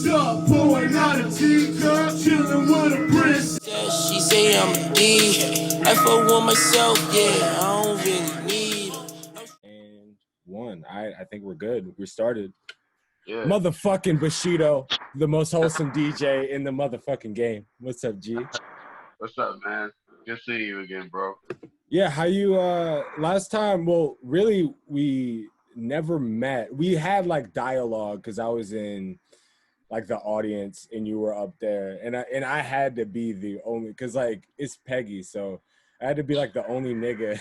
What's up? Pouring out a teacup, chilling with a prince. She say I'm a D. I fuck with myself, yeah. I don't really need. And one. I think we're good. We started. Yeah. Motherfucking Bushido, the most wholesome DJ in the motherfucking game. What's up, G? What's up, man? Good seeing you again, bro. Yeah, how you last time, well, really we never met. We had like dialogue because I was in like the audience and you were up there, and I had to be the only, because like it's Peggy, so I had to be like the only nigga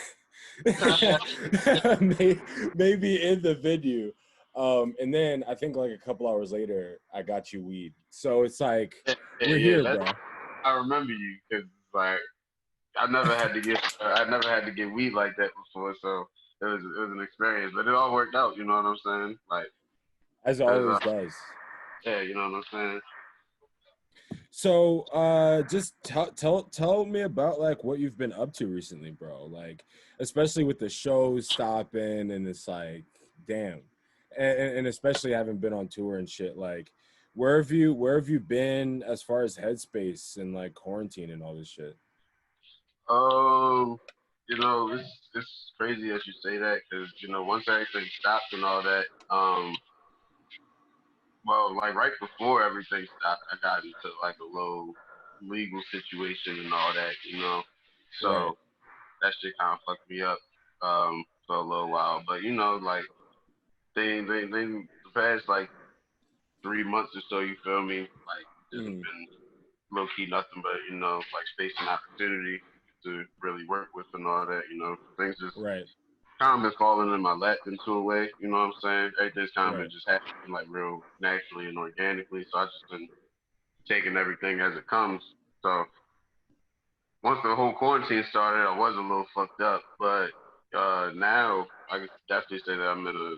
maybe in the venue. And then I think like a couple hours later I got you weed, so it's like we're here, bro. I remember you because like I never had to get weed like that before, so it was an experience, but it all worked out. You know what I'm saying? Like as it always does. Yeah, you know what I'm saying. So just tell me about like what you've been up to recently, bro. Like especially with the shows stopping, and it's like damn, and especially having been on tour and shit. Like where have you been as far as headspace and like quarantine and all this shit? You know, it's crazy that you say that because you know once everything stopped and all that, well, like right before everything stopped, I got into like a little legal situation and all that, you know. So Right. that shit kind of fucked me up for a little while. But you know, like they the past like 3 months or so, you feel me? Like it's been low key nothing but you know like space and opportunity to really work with and all that. You know, things just Right. kind of been falling in my lap into a way, you know what I'm saying? Everything's kind of Right. been just happening like real naturally and organically. So I just been taking everything as it comes. So once the whole quarantine started, I was a little fucked up, but now I can definitely say that I'm in a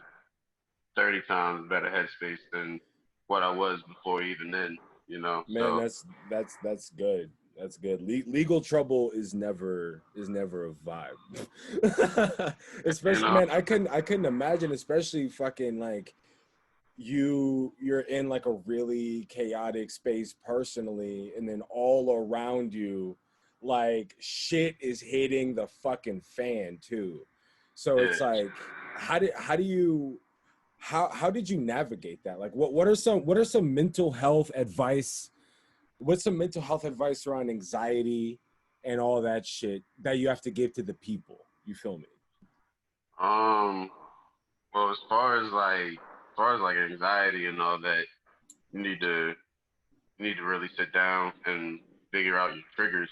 30 times better headspace than what I was before even then, you know. Man, So that's good. That's good. Legal trouble is never a vibe. you Especially, know, man, I couldn't imagine, especially fucking like you're in like a really chaotic space personally, and then all around you like shit is hitting the fucking fan too. So yeah. it's like how did you how did you navigate that? Like what are some mental health advice? What's some mental health advice around anxiety and all that shit that you have to give to the people? You feel me? Um, well, as far as like anxiety and all that, you need to really sit down and figure out your triggers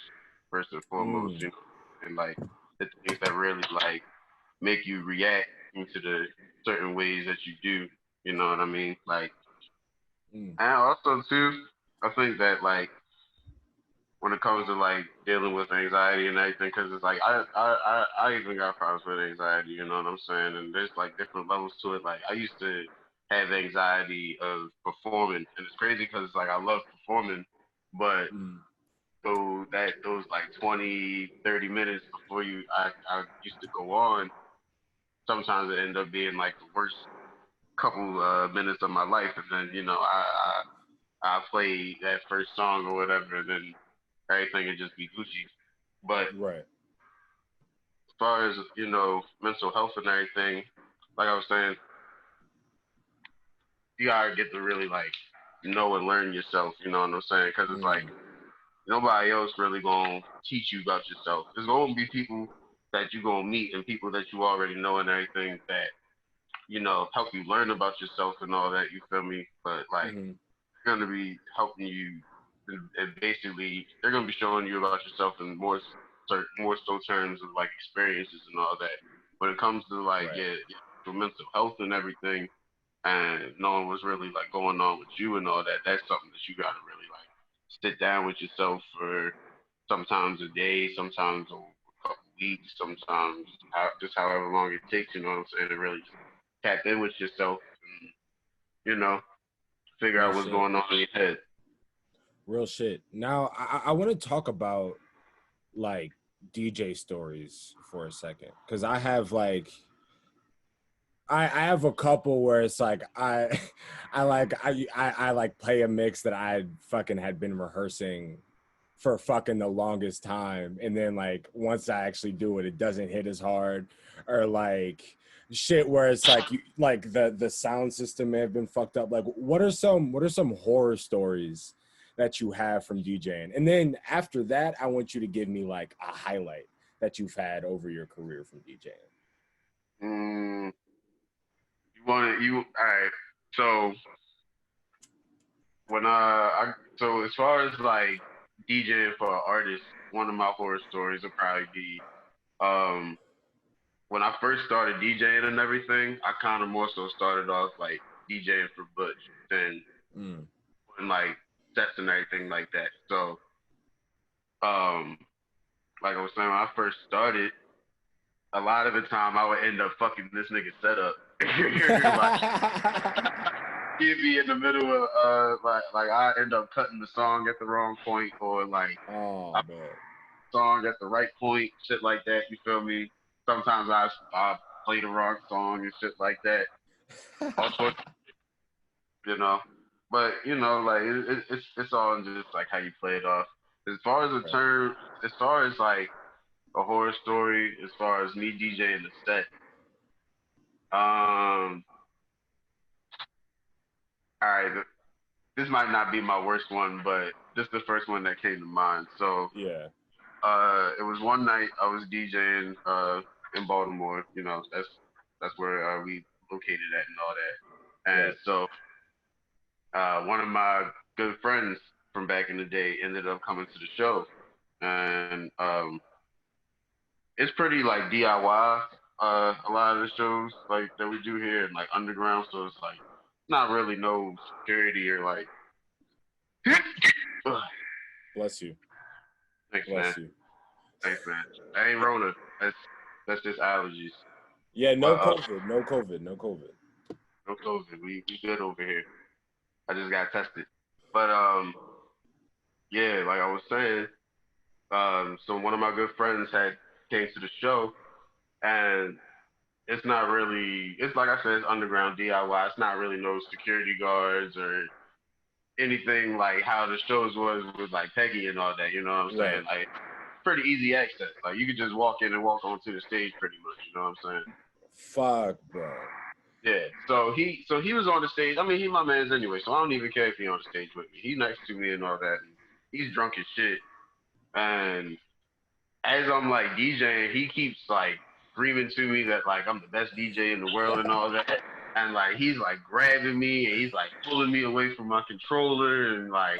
first and foremost, you know, and like the things that really like make you react into the certain ways that you do, you know what I mean? Like, and also too, I think that like when it comes to like dealing with anxiety and everything, because it's like I even got problems with anxiety, you know what I'm saying? And there's like different levels to it. Like I used to have anxiety of performing, and it's crazy because it's like I love performing, but those like 20, 30 minutes before I used to go on, sometimes it ended up being like the worst couple minutes of my life, and then you know I play that first song or whatever, and then everything would just be Gucci. But Right. as far as you know mental health and everything, like I was saying, you gotta get to really like know and learn yourself. You know what I'm saying? Because it's like nobody else really gonna teach you about yourself. There's gonna be people that you gonna meet and people that you already know and everything that you know help you learn about yourself and all that. You feel me? But like they're gonna be helping you, and basically they're gonna be showing you about yourself in more so terms of like experiences and all that. When it comes to like your mental health and everything, and knowing what's really like going on with you and all that, that's something that you gotta really like sit down with yourself for sometimes a day, sometimes a couple weeks, sometimes just however long it takes, you know what I'm saying, to really just tap in with yourself and, you know, figure out what's going on in your head. Real shit. Now, I want to talk about like DJ stories for a second, because I have like I have a couple where it's like I like play a mix that I fucking had been rehearsing for fucking the longest time, and then like once I actually do it, it doesn't hit as hard, or like shit where it's like like the sound system may have been fucked up. Like what are some horror stories that you have from DJing? And then after that, I want you to give me like a highlight that you've had over your career from DJing. All right. So so as far as like DJing for an artist, one of my horror stories will probably be um when I first started DJing and everything. I kind of more so started off like DJing for Butch than and like sets and everything like that. So um like I was saying, when I first started, a lot of the time I would end up fucking this nigga setup. Like, he'd be in the middle of like I end up cutting the song at the wrong point, or like I song at the right point, shit like that. You feel me? Sometimes I play the wrong song and shit like that. Also, you know, but you know, like it's all in just like how you play it off. As far as as far as like a horror story, as far as me DJing the set, all right, this might not be my worst one, but this is the first one that came to mind. So Yeah. it was one night I was DJing in Baltimore. You know, that's where we located at and all that. And so one of my good friends from back in the day ended up coming to the show, and it's pretty like DIY. A lot of the shows like that we do here and like underground, so it's like not really no security or like. Bless you. Thanks, Bless man. you. Thanks, man. That ain't Rona. That's just allergies. Yeah, no But, COVID, no COVID, no COVID. no COVID. We good over here. I just got tested. But yeah, like I was saying, so one of my good friends had came to the show, and it's not really. It's like I said, it's underground DIY. It's not really no security guards or anything like how the shows was with like Peggy and all that. You know what I'm saying? Like pretty easy access. Like you could just walk in and walk onto the stage pretty much. You know what I'm saying? Fuck, bro. Yeah. So he was on the stage. I mean, he my man's anyway, so I don't even care if he on the stage with me. He next to me and all that. And he's drunk as shit. And as I'm like DJing, he keeps like screaming to me that like I'm the best DJ in the world and all that. And like he's like grabbing me and he's like pulling me away from my controller and like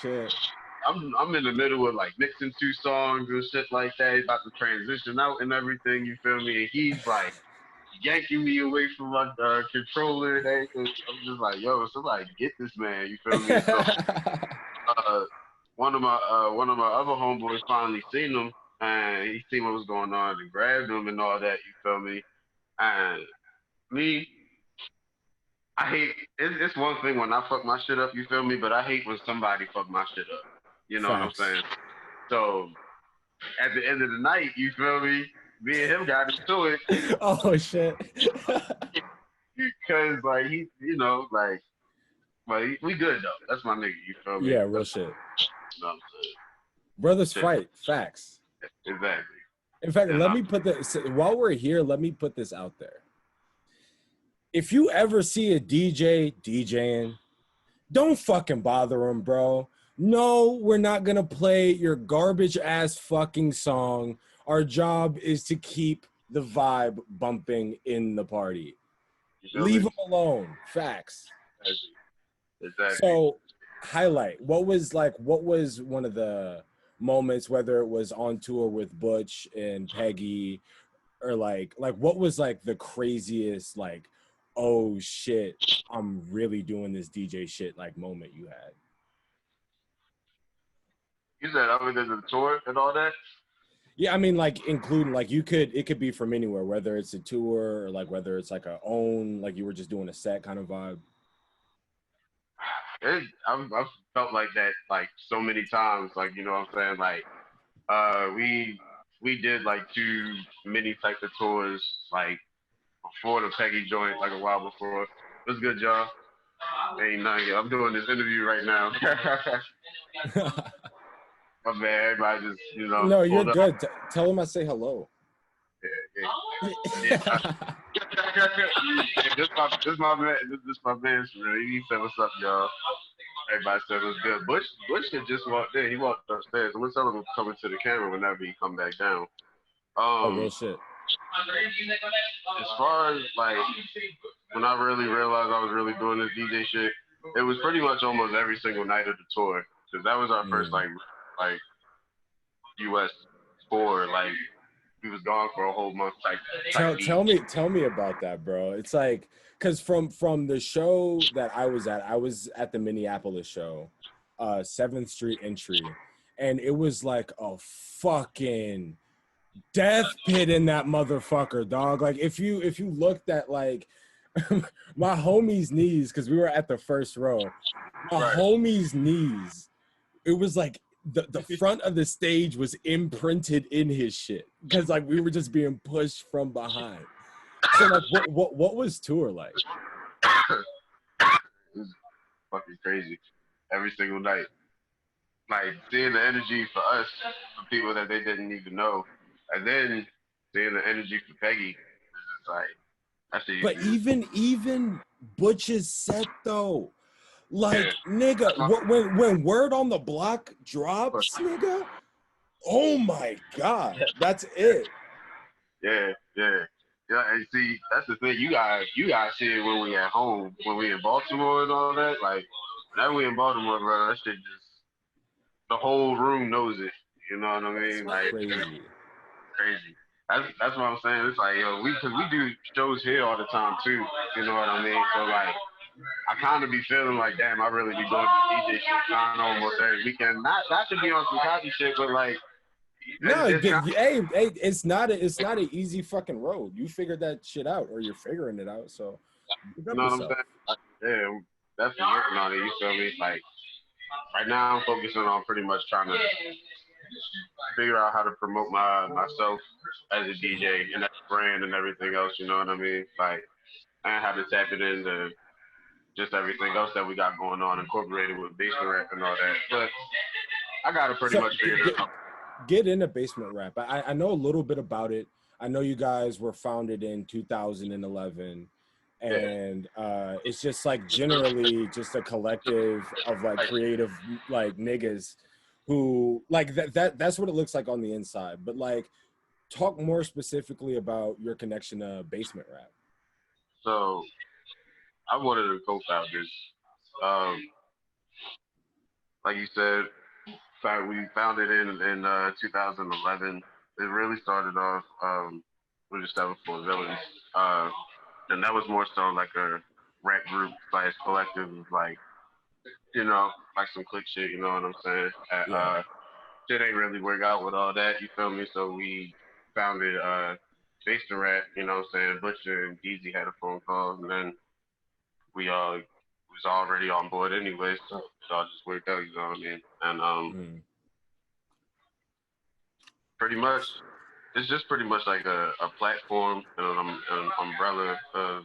shit. I'm in the middle of like mixing two songs and shit like that, about to transition out and everything, you feel me? And he's like yanking me away from my controller and everything. I'm just like, yo, somebody get this man, you feel me? So one of my other homeboys finally seen him and he seen what was going on and grabbed him and all that, you feel me? And me, I hate it's one thing when I fuck my shit up, you feel me? But I hate when somebody fuck my shit up. You know Facts. what I'm saying? So at the end of the night, you feel me? Me and him got into it. Oh shit. Because like he, you know, like, but we good though. That's my nigga. You feel me? Yeah, real shit. You know what I'm saying? Brothers fight. Facts. Exactly. In fact, And let me put this while we're here. Let me put this out there. If you ever see a DJ DJing, don't fucking bother him, bro. No, we're not gonna play your garbage ass fucking song. Our job is to keep the vibe bumping in the party. Leave him alone. Facts. Exactly. So, highlight. What was one of the moments, whether it was on tour with Butch and Peggy, or like what was like the craziest like, oh shit, I'm really doing this DJ shit like moment you had? You said other than the tour and all that? Yeah, I mean, like including like it could be from anywhere, whether it's a tour or like whether it's like a own, like you were just doing a set kind of vibe. I've felt like that like so many times. Like, you know what I'm saying? Like we did like too many types of tours. Like before the Peggy joint, like a while before. What's good, y'all? Ain't nothing. I'm doing this interview right now. My bad. Everybody just, No, you're pulled up. good. Tell him I say hello. Yeah. This my man. This my man. He said, "What's up, y'all?" Everybody said it was good. Bush had just walked in. He walked upstairs. I'm gonna tell him to come into the camera whenever he come back down. Oh, real shit. As far as like when I really realized I was really doing this DJ shit, it was pretty much almost every single night of the tour, because that was our first like U.S. tour. Like we was gone for a whole month. Tell me about that, bro. It's like, because from the show that I was at the Minneapolis show, 7th Street Entry, and it was like a fucking death pit in that motherfucker, dog. Like if you looked at like my homie's knees, because we were at the first row, homie's knees, it was like the front of the stage was imprinted in his shit, because like we were just being pushed from behind. So like what was tour like? It was fucking crazy every single night. Like seeing the energy for us, for people that they didn't even know, and then seeing the energy for Peggy, it's just like actually. But even Butch's set though, like nigga, when Word on the Block drops, nigga, oh my god, that's it. Yeah. And see, that's the thing. You guys see it when we at home, when we in Baltimore and all that. Like now we in Baltimore, bro. That shit just, the whole room knows it. You know what I mean? Like crazy. That's what I'm saying. It's like, yo, because we do shows here all the time too. You know what I mean? So like, I kind of be feeling like, damn, I really be doing this DJ shit kind of almost every weekend. Not to be on some copy shit, but like, no, hey, it's not an easy fucking road. You figured that shit out, or you're figuring it out. So, you know what I'm saying? Yeah, I'm definitely working on it. You feel me? Like right now, I'm focusing on pretty much trying to figure out how to promote myself as a DJ and that brand and everything else. You know what I mean? Like, and how to tap it into just everything else that we got going on, incorporated with basement rap and all that. But I gotta pretty much figure it out. Get into basement rap. I know a little bit about it. I know you guys were founded in 2011, and it's just like generally just a collective of like creative like niggas who like that's what it looks like on the inside. But like, talk more specifically about your connection to basement rap. So I'm one of the co-founders. Like you said, we founded in 2011. It really started off with the 74 Villains, and that was more so like a rap group / collective of like, like some click shit. You know what I'm saying? Shit ain't really work out with all that. You feel me? So we founded Basement Rap. You know what I'm saying? Butcher and Deezy had a phone call, and then we was already on board anyway, so it all just worked out, you know what I mean? And pretty much, it's just pretty much like a platform and an umbrella of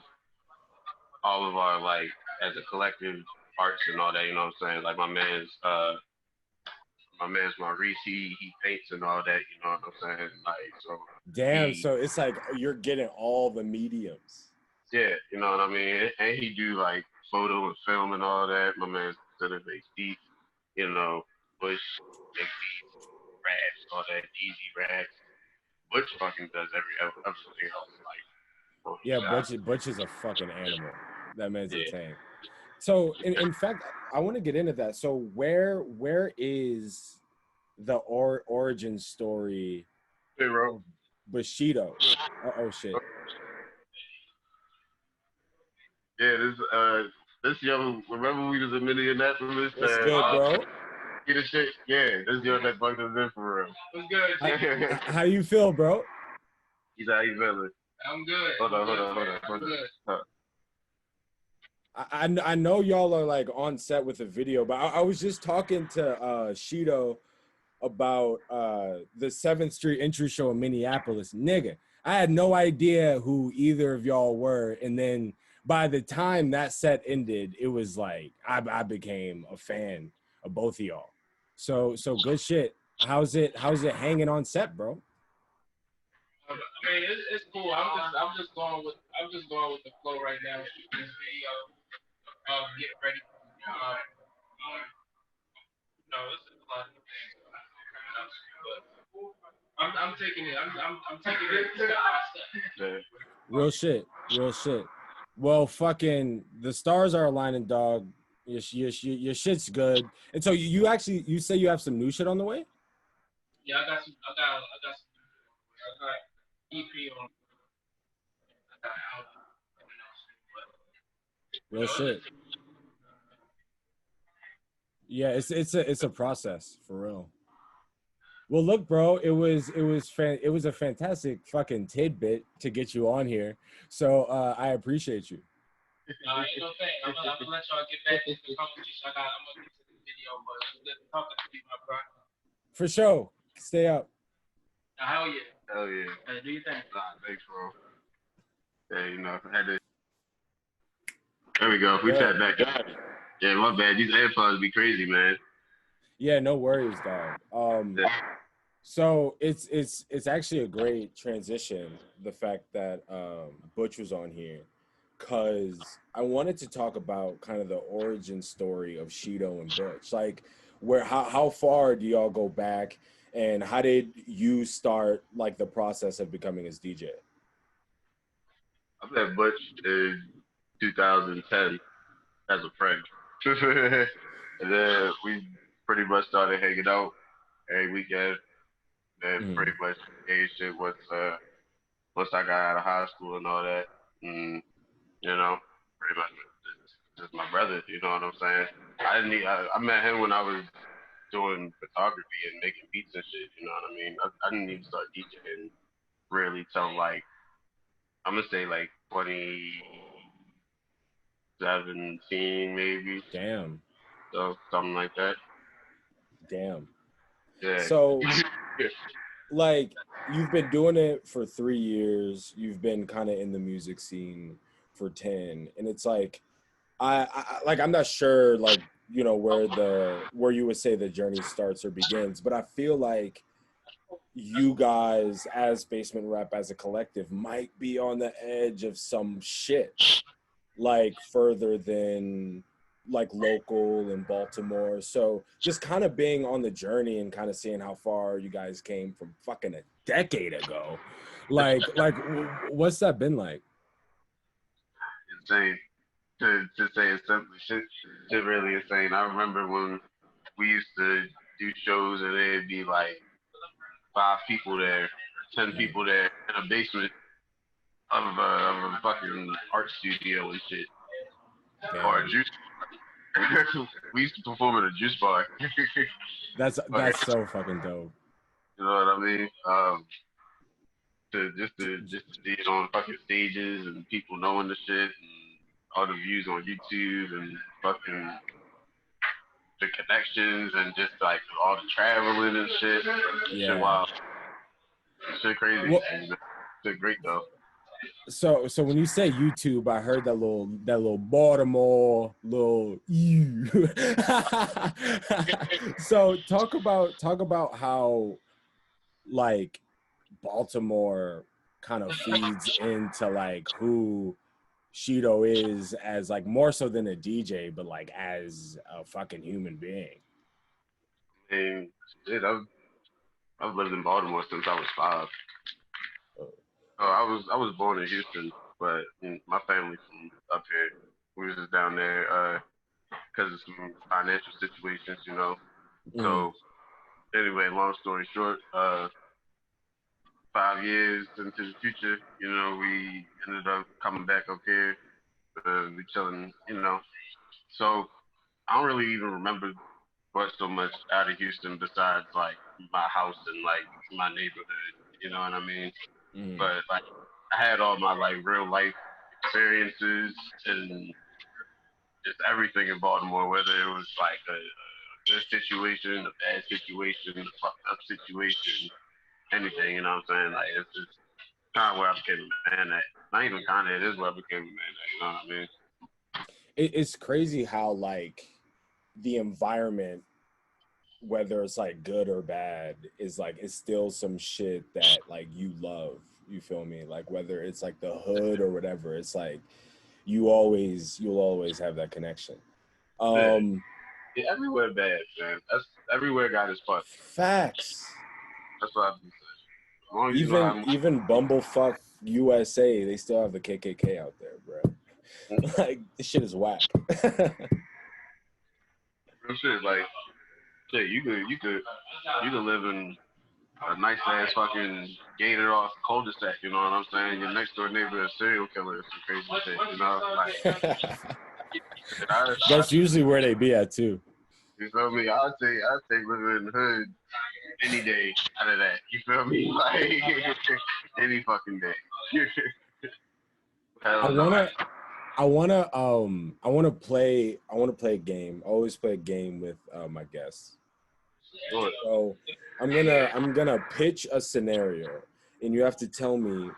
all of our, like, as a collective, arts and all that, you know what I'm saying? Like my man's Maurice, he paints and all that, you know what I'm saying? Like, so. Damn, so it's like you're getting all the mediums. Yeah, you know what I mean? And he do like photo and film and all that. My man's Cinemax Deep, Bush, Big Beats, raps, all that, easy raps. Butch fucking does everything else. Like, yeah, Butch is a fucking animal. That man's a tank. So in fact, I want to get into that. So where is the origin story of Bushido? Oh shit. Yeah, this young, remember we was in Minneapolis? What's good, bro? Get a shit. Yeah, this young that fucked us in for real. What's good? How you feel, bro? He's how you feeling? I'm good. Hold on. I know y'all are like on set with a video, but I was just talking to SHIDO about the 7th Street Entry show in Minneapolis. Nigga, I had no idea who either of y'all were, and then by the time that set ended, it was like I became a fan of both of y'all. So good shit. How's it hanging on set, bro? I mean, it's cool. I'm just going with the flow right now. Shooting this video, get ready. It's a lot of things coming up, but I'm taking it. I'm taking it step by step. Real shit. Real shit. Well, fucking the stars are aligning, dog. Your shit's good. And so you actually you say you have some new shit on the way? Yeah, I got some. I got some. I got EP on. I got album. Real shit. Yeah, it's a process for real. Well, look, bro, it was a fantastic fucking tidbit to get you on here. So I appreciate you. Ain't no thing. I'm gonna let y'all get back into the conversation. I'm gonna get to the video, but good talking to you, my bro. For sure. Stay up. Hell yeah. Hell yeah. Hey, do your thing. Nah, thanks, bro. Yeah, I had to. There we go. We sat back. Yeah, my bad. These AirPods be crazy, man. Yeah, no worries, dog. So it's actually a great transition, the fact that Butch was on here, because I wanted to talk about kind of the origin story of SHIDO and Butch. Like, how far do y'all go back, and how did you start like the process of becoming his DJ? I met Butch in 2010 as a friend. And then we pretty much started hanging out every weekend. Then pretty much engaged it once I got out of high school and all that. And, pretty much just my brother, you know what I'm saying? I met him when I was doing photography and making beats and shit, you know what I mean? I didn't even start DJing really till like, I'm gonna say like 2017 maybe. Damn. So something like that. Damn. Yeah. So like you've been doing it for 3 years, you've been kind of in the music scene for 10, and it's like I'm not sure like where you would say the journey starts or begins, but I feel like you guys as Basement Rap as a collective might be on the edge of some shit like further than like local in Baltimore. So just kind of being on the journey and kind of seeing how far you guys came from fucking a decade ago. Like what's that been like? Insane. To say it simply, shit really insane. I remember when we used to do shows and there'd be like 5 people there, 10 people there in a basement of a fucking art studio and shit. Damn. Or a juice bar. We used to perform at a juice bar. That's so fucking dope. You know what I mean? To see it on fucking stages and people knowing the shit and all the views on YouTube and fucking the connections and just like all the traveling and shit. Yeah. Shit wild. Shit crazy. Well, shit great though. So when you say YouTube, I heard that little Baltimore little you. So talk about how like Baltimore kind of feeds into like who SHIDO is as like more so than a DJ, but like as a fucking human being. I mean, shit, I've lived in Baltimore since I was 5. I was born in Houston, but my family's from up here. We was just down there because of some financial situations, you know. So anyway, long story short, 5 years into the future, you know, we ended up coming back up here. We chilling, you know. So I don't really even remember much so much out of Houston besides like my house and like my neighborhood, you know what I mean? But like I had all my like real life experiences and just everything in Baltimore, whether it was like a good situation, a bad situation, a fucked up situation, anything, you know what I'm saying? Like it's just Kind of where I became a man at. Not even kind of, it is where I became a man at. You know what I mean? It's crazy how like the environment, whether it's like good or bad, is like it's still some shit that like you love. You feel me? Like whether it's like the hood or whatever, it's like you'll always have that connection. Yeah, everywhere bad, man. That's everywhere got his part. Facts. That's what I've been saying. As long as you know how Even bumblefuck USA, they still have the KKK out there, bro. Like this shit is whack. real shit, like shit, you could live in a nice ass fucking gated off cul-de-sac, you know what I'm saying? Your next door neighbor is a serial killer or some crazy shit, you know? Like That's usually where they be at too. you feel me? I'd take living in the hood any day out of that. You feel me? Like any fucking day. I wanna play a game. I always play a game with my guests. So I'm gonna pitch a scenario, and you have to tell me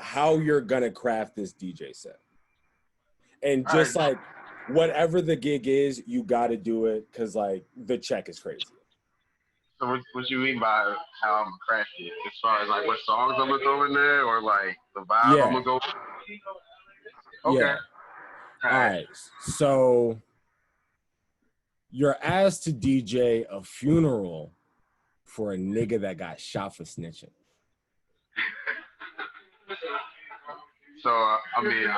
how you're gonna craft this DJ set. And just like whatever the gig is, you got to do it because like the check is crazy. So what you mean by how I'm gonna craft it? As far as like what songs I'm gonna throw in there, or like the vibe I'm gonna go. Okay. Yeah. All right. So you're asked to DJ a funeral for a nigga that got shot for snitching. So I mean,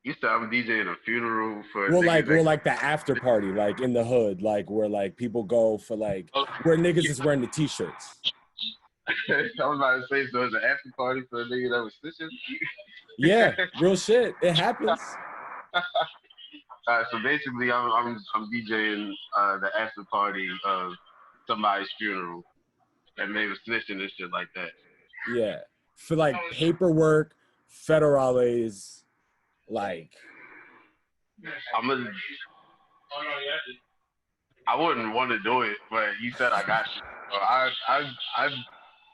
you said I'm DJing a funeral for. Well, like the after party, like in the hood, like where like people go for like where niggas is wearing the t-shirts. I was about to say, so it's an after party for a nigga that was snitching. Yeah, real shit. It happens. So basically, I'm DJing the after party of somebody's funeral, and they was snitching and shit like that. Yeah, for like paperwork, federales, like. I wouldn't want to do it, but you said I got you. So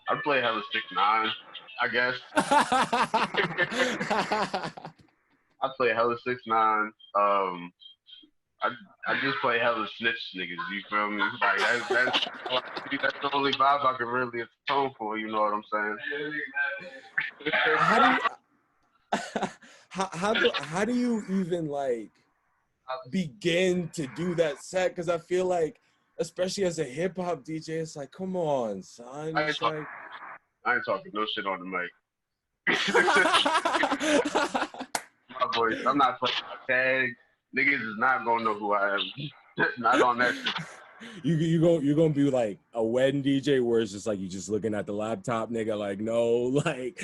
I'd play hella 6ix9ine, I guess. I play hella 6ix9ine. I just play hella snitch niggas. You feel me? Like that's the only vibe I can really atone for. You know what I'm saying? How do you even like begin to do that set? Because I feel like, especially as a hip hop DJ, it's like, come on, son. I ain't talking no shit on the mic. My voice. I'm not playing my tag. Niggas is not gonna know who I am. Not on that shit. You're gonna be like a wedding DJ where it's just like you just looking at the laptop, nigga. Like no, like.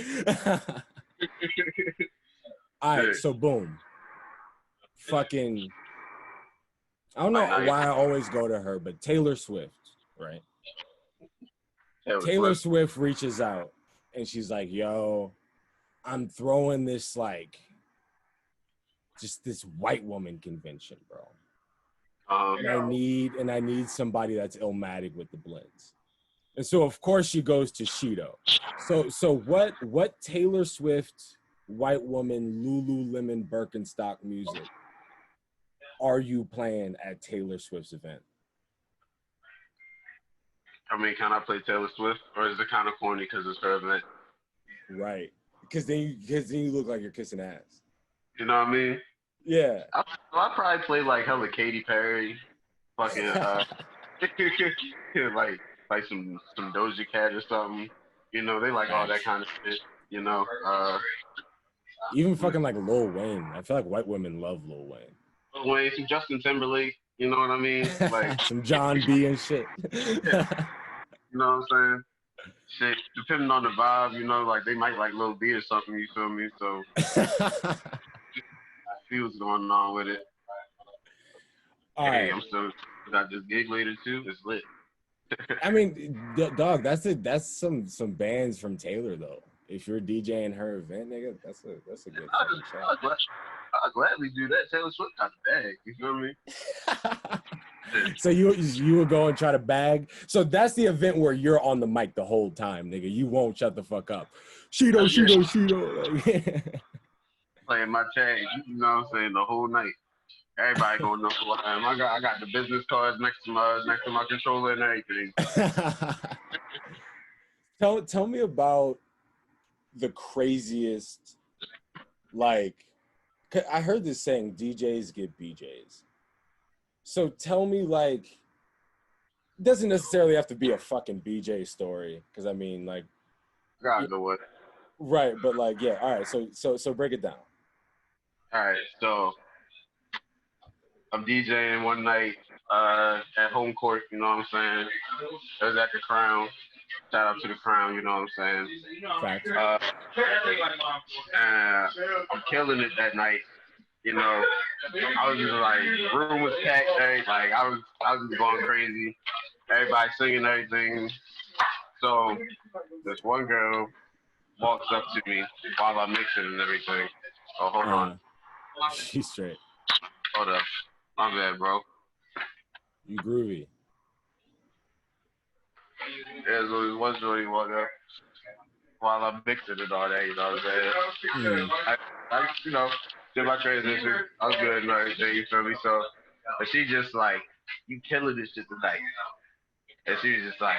All right, so boom. Fucking. I don't know why I always go to her, but Taylor Swift, right? Taylor Swift reaches out and she's like, "Yo, I'm throwing this like." Just this white woman convention, bro. And I need somebody that's illmatic with the blends. And so of course she goes to SHIDO. So what Taylor Swift white woman Lululemon Birkenstock music are you playing at Taylor Swift's event? I mean, can I play Taylor Swift, or is it kind of corny because it's her event? Right, because then you look like you're kissing ass. You know what I mean? Yeah. I'll probably play like hella Katy Perry, fucking like some Doja Cat or something. You know, they like all that kind of shit. You know, even fucking like Lil Wayne. I feel like white women love Lil Wayne. Lil Wayne, some Justin Timberlake. You know what I mean? Like some John B and shit. Yeah. You know what I'm saying? Shit, depending on the vibe, you know, like they might like Lil B or something. You feel me? So. See what's going on with it. All right. I'm still got this gig later too. It's lit. I mean, dog, that's some bands from Taylor though. If you're DJing her event, nigga, that's a good. I'll gladly do that. Taylor Swift got the bag. You feel me? So you would go and try to bag. So that's the event where you're on the mic the whole time, nigga. You won't shut the fuck up. Shido. Like, Playing my tag, you know what I'm saying, the whole night. Everybody gonna know who I am. I got the business cards next to my controller and everything. Tell me about the craziest, like, I heard this saying, DJs get BJs. So tell me, like, it doesn't necessarily have to be a fucking BJ story, because I mean, like, God know what. right? But like, yeah, all right. So break it down. All right, so I'm DJing one night at home court. You know what I'm saying? It was at the Crown. Shout out to the Crown. You know what I'm saying? Fact. And I'm killing it that night. You know, I was just like, room was packed. Like I was just going crazy. Everybody singing everything. So this one girl walks up to me while I'm mixing and everything. Oh, hold on. She's straight. Hold up. My bad, bro. You groovy. Yeah, so this one shorty walk up while I'm mixing and all that, you know what I'm saying? I you know, did my transition. I was good and everything, you feel me? So, but she just like, you killing this shit tonight. And she was just like,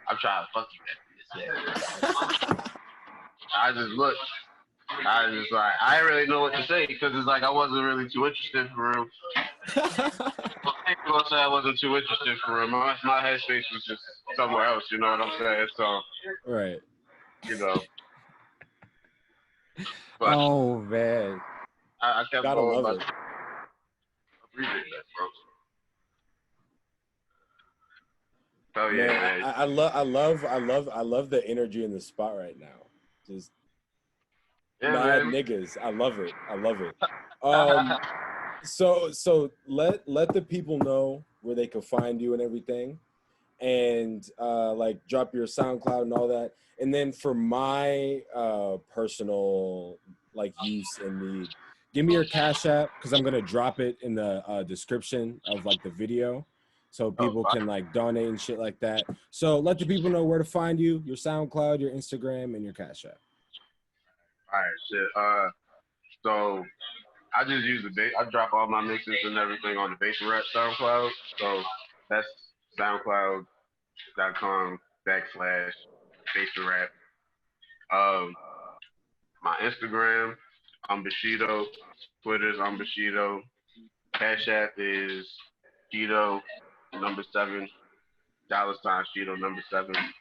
I'm trying to fuck you after this. I just looked. I was just like, I didn't really know what to say because it's like I wasn't really too interested for real. I'm gonna say I wasn't too interested for real. My headspace was just somewhere else, you know what I'm saying? So, right. You know. But oh man. I kept Gotta going. love it. I appreciate that, bro. Oh yeah, man. I love the energy in the spot right now. Just mad niggas. I love it. So let the people know where they can find you and everything, and like drop your SoundCloud and all that. And then for my personal like use and need, give me your Cash App because I'm gonna drop it in the description of like the video, so people can like donate and shit like that. So let the people know where to find you, your SoundCloud, your Instagram, and your Cash App. All right, shit. So I just use I drop all my mixes and everything on the Bass Rap SoundCloud. So that's SoundCloud.com/BassRap. My Instagram, I'm Bushido. Twitter's I'm Bushido. Cash App is SHIDO #7, $SHIDO #7.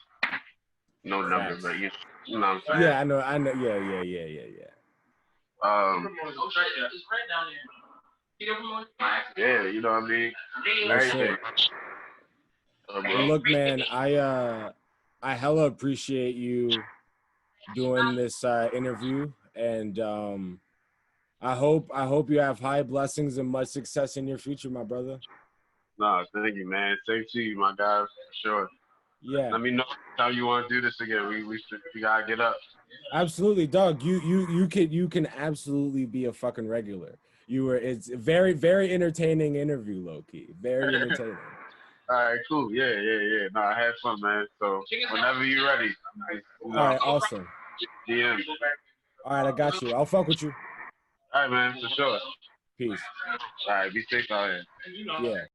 No number, but you know what I'm saying? Yeah, I know. Yeah. Yeah, you know what I mean? Well, look, man, I hella appreciate you doing this interview, and I hope you have high blessings and much success in your future, my brother. No, thank you, man. Same to you, my guy, for sure. Yeah. Let me know how you want to do this again. We gotta get up. Absolutely, dog. You can absolutely be a fucking regular. It's very, very entertaining interview, low key. Very entertaining. All right, cool. Yeah. No, I had fun, man. So whenever you're ready. All right, awesome. DM. All right, I got you. I'll fuck with you. All right, man, for sure. Peace. All right, be safe out here. Yeah.